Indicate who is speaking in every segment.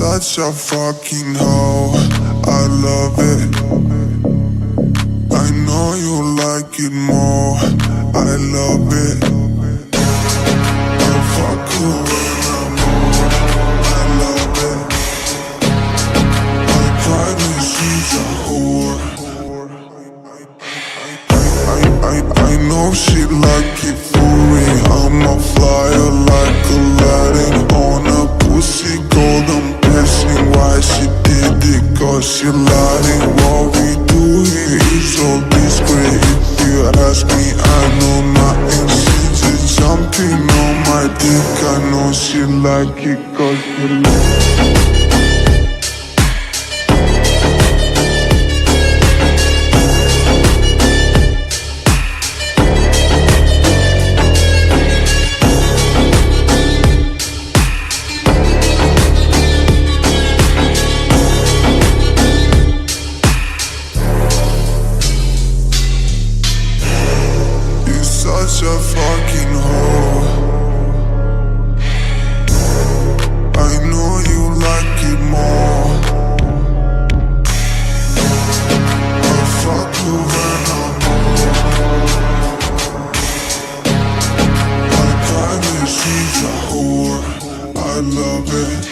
Speaker 1: Such a fucking hoe, I love it. I know you like it more, I love it. I fuck you when I'm on, I love it. I probably she's a whore. I know she like it for me. I'm a flyer like Aladdin on a pussy golden blessing. Why she did it? Cause she lying. What we do here is all discreet. If you ask me, I know nothing. She's just jumping on my dick. I know she like it cause she like it. Such a fucking hoe. I know you like it more. I fuck you when I'm on. I probably she's a whore. I love it.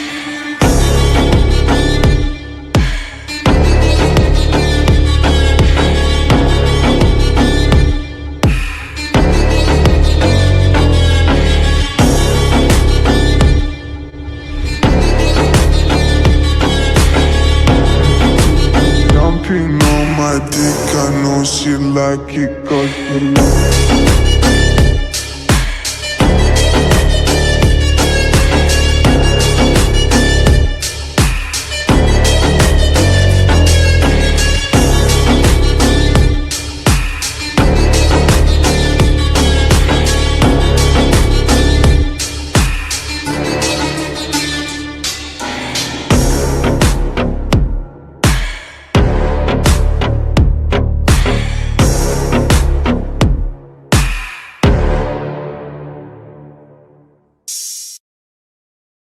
Speaker 1: On my dick, I know she like it cause she like it.